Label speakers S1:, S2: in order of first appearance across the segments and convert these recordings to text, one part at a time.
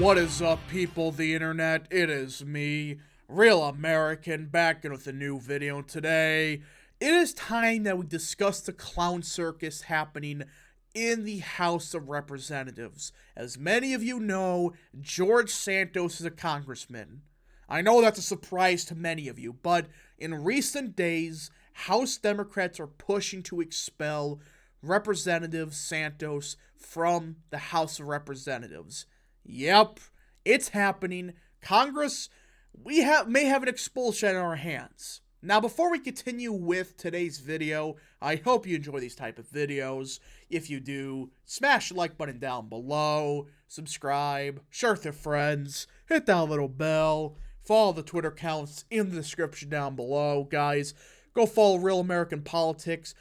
S1: What is up, people of the internet? It is me, Real American, back in with a new video. Today, it is time that we discuss the clown circus happening in the House of Representatives. As many of you know, George Santos is a congressman. I know that's a surprise to many of you, but in recent days, House Democrats are pushing to expel Representative Santos from the House of Representatives. Yep, it's happening. Congress, may have an expulsion in our hands. Now, before we continue with today's video, I hope you enjoy these type of videos. If you do, smash the like button down below, subscribe, share with your friends, hit that little bell, follow the Twitter accounts in the description down below. Guys, go follow Real American Politics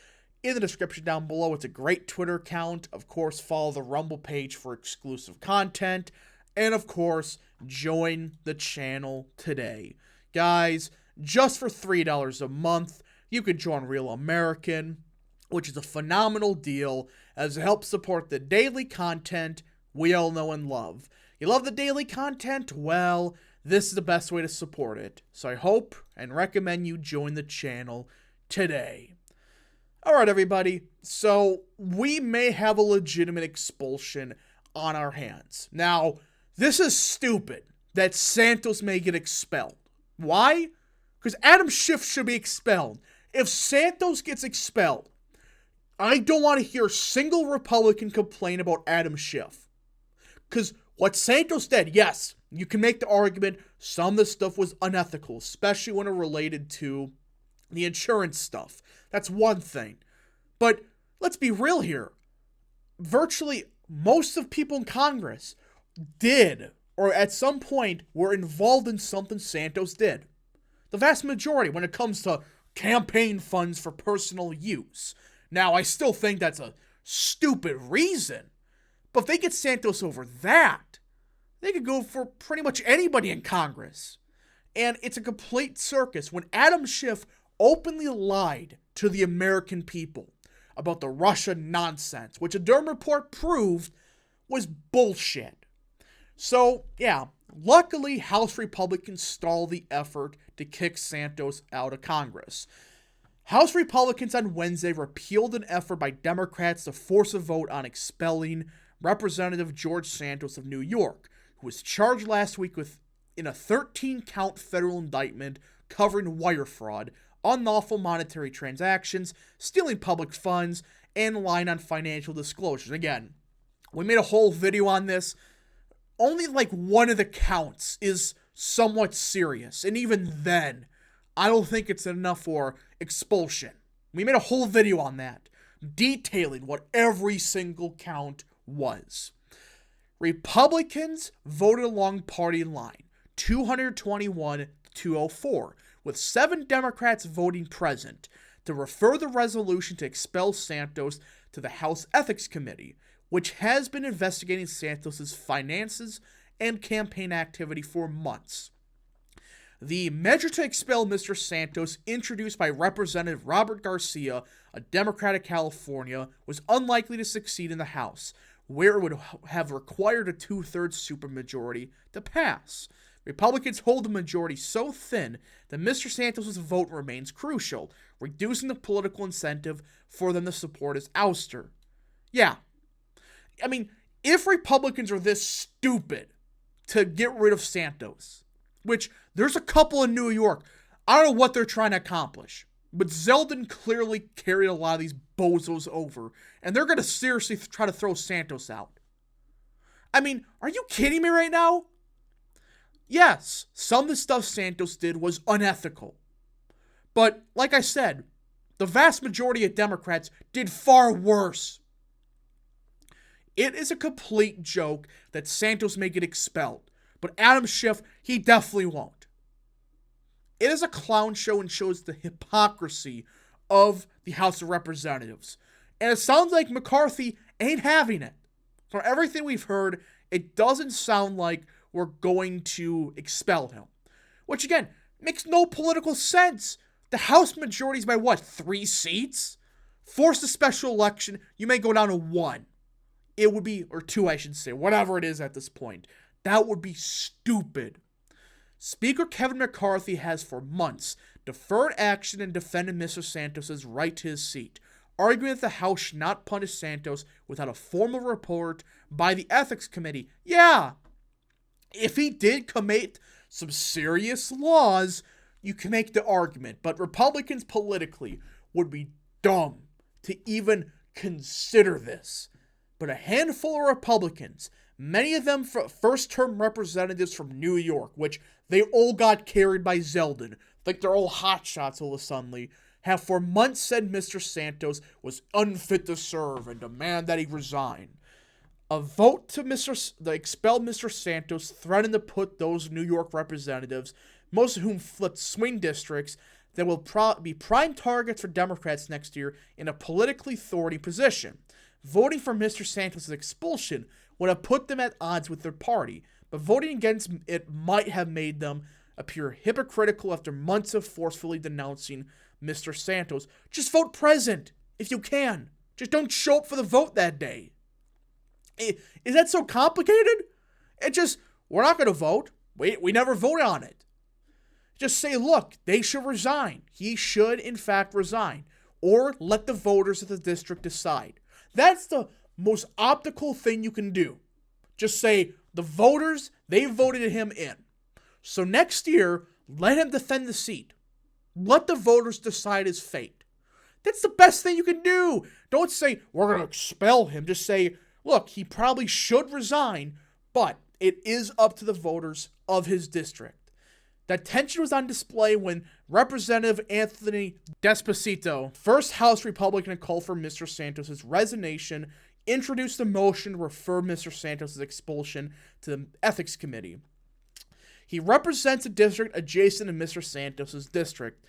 S1: in the description down below. It's a great Twitter account. Of course, follow the Rumble page for exclusive content. And of course, join the channel today. Guys, just for $3 a month, you can join Real American, which is a phenomenal deal as it helps support the daily content we all know and love. You love the daily content? Well, this is the best way to support it. So I hope and recommend you join the channel today. Alright, everybody, so we may have a legitimate expulsion on our hands. Now, this is stupid that Santos may get expelled. Why? Because Adam Schiff should be expelled. If Santos gets expelled, I don't want to hear a single Republican complain about Adam Schiff. Because what Santos did, yes, you can make the argument some of the stuff was unethical, especially when it related to the insurance stuff. That's one thing. But let's be real here. Virtually most of people in Congress did, or at some point were involved in something Santos did. The vast majority when it comes to campaign funds for personal use. Now, I still think that's a stupid reason. But if they get Santos over that, they could go for pretty much anybody in Congress. And it's a complete circus when Adam Schiff openly lied to the American people about the Russia nonsense, which a Durham report proved was bullshit. So, yeah, luckily House Republicans stalled the effort to kick Santos out of Congress. House Republicans on Wednesday repealed an effort by Democrats to force a vote on expelling Representative George Santos of New York, who was charged last week in a 13-count federal indictment covering wire fraud, unlawful monetary transactions, stealing public funds, and lying on financial disclosures. Again, we made a whole video on this. Only like one of the counts is somewhat serious, and even then, I don't think it's enough for expulsion. We made a whole video on that, detailing what every single count was. Republicans voted along party line, 221-204, with 7 Democrats voting present, to refer the resolution to expel Santos to the House Ethics Committee, which has been investigating Santos' finances and campaign activity for months. The measure to expel Mr. Santos, introduced by Representative Robert Garcia, a Democrat of California, was unlikely to succeed in the House, where it would have required a 2/3 supermajority to pass. Republicans hold the majority so thin that Mr. Santos' vote remains crucial, reducing the political incentive for them to support his ouster. Yeah. I mean, if Republicans are this stupid to get rid of Santos, which there's a couple in New York, I don't know what they're trying to accomplish, but Zeldin clearly carried a lot of these bozos over, and they're going to seriously try to throw Santos out. I mean, are you kidding me right now? Yes, some of the stuff Santos did was unethical. But, like I said, the vast majority of Democrats did far worse. It is a complete joke that Santos may get expelled, but Adam Schiff, he definitely won't. It is a clown show and shows the hypocrisy of the House of Representatives. And it sounds like McCarthy ain't having it. From everything we've heard, it doesn't sound like we're going to expel him. Which, again, makes no political sense. The House majority is by what, 3 seats? Force a special election, you may go down to 1. It would be, or 2 I should say, whatever it is at this point. That would be stupid. Speaker Kevin McCarthy has for months deferred action and defended Mr. Santos' right to his seat, arguing that the House should not punish Santos without a formal report by the Ethics Committee. Yeah, if he did commit some serious laws, you can make the argument, but Republicans politically would be dumb to even consider this. But a handful of Republicans, many of them first-term representatives from New York, which they all got carried by Zeldin, like they're all hotshots all of a sudden, have for months said Mr. Santos was unfit to serve and demand that he resign. A vote to expel Mr. Santos threatened to put those New York representatives, most of whom flipped swing districts, that will be prime targets for Democrats next year, in a politically thorny position. Voting for Mr. Santos' expulsion would have put them at odds with their party, but voting against it might have made them appear hypocritical after months of forcefully denouncing Mr. Santos. Just vote present, if you can. Just don't show up for the vote that day. Is that so complicated? We're not going to vote. We never voted on it. Just say, look, they should resign. He should, in fact, resign. Or let the voters of the district decide. That's the most optical thing you can do. Just say, the voters, they voted him in. So next year, let him defend the seat. Let the voters decide his fate. That's the best thing you can do. Don't say, we're going to expel him. Just say, look, he probably should resign, but it is up to the voters of his district. That tension was on display when Representative Anthony Despacito, first House Republican to call for Mr. Santos' resignation, introduced a motion to refer Mr. Santos' expulsion to the Ethics Committee. He represents a district adjacent to Mr. Santos' district.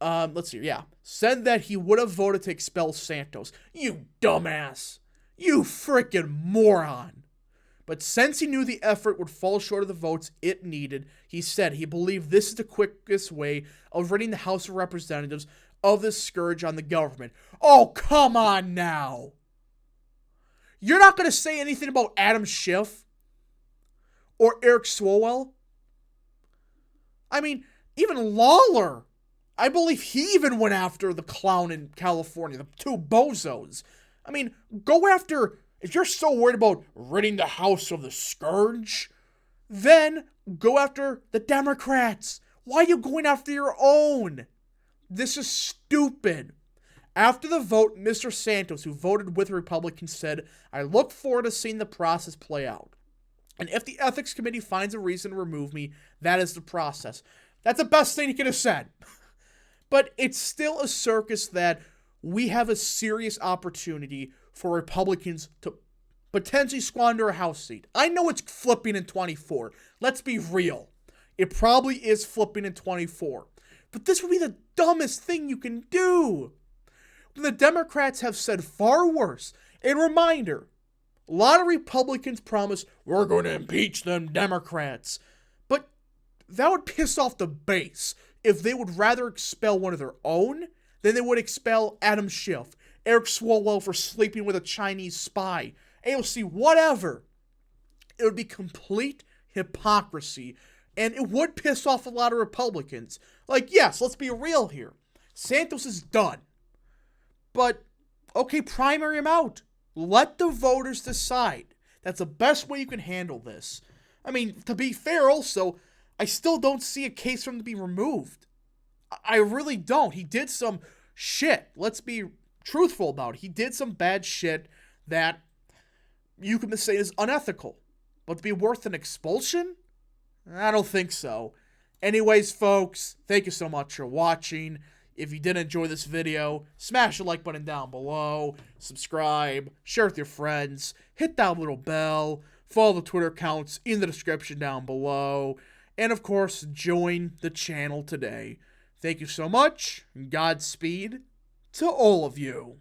S1: Said that he would have voted to expel Santos. You dumbass. You frickin' moron. But since he knew the effort would fall short of the votes it needed, he said he believed this is the quickest way of ridding the House of Representatives of this scourge on the government. Oh, come on now. You're not going to say anything about Adam Schiff or Eric Swalwell? I mean, even Lawler, I believe he even went after the clown in California, the two bozos. I mean, go after... If you're so worried about ridding the House of the scourge, then go after the Democrats. Why are you going after your own? This is stupid. After the vote, Mr. Santos, who voted with Republicans, said, I look forward to seeing the process play out. And if the Ethics Committee finds a reason to remove me, that is the process. That's the best thing he could have said. But it's still a circus that we have a serious opportunity for Republicans to potentially squander a House seat. I know it's flipping in 24. Let's be real. It probably is flipping in 24. But this would be the dumbest thing you can do. The Democrats have said far worse. A reminder, a lot of Republicans promise, we're going to impeach them Democrats. But that would piss off the base if they would rather expel one of their own than they would expel Adam Schiff, Eric Swalwell for sleeping with a Chinese spy, AOC, whatever. It would be complete hypocrisy, and it would piss off a lot of Republicans. Like, yes, let's be real here. Santos is done. But, okay, primary him out. Let the voters decide. That's the best way you can handle this. I mean, to be fair also, I still don't see a case for him to be removed. I really don't. He did some shit. Let's be truthful about it. He did some bad shit that you can say is unethical. But to be worth an expulsion? I don't think so. Anyways, folks, thank you so much for watching. If you did enjoy this video, smash the like button down below, subscribe, share with your friends, hit that little bell, follow the Twitter accounts in the description down below, and of course, join the channel today. Thank you so much, and Godspeed to all of you.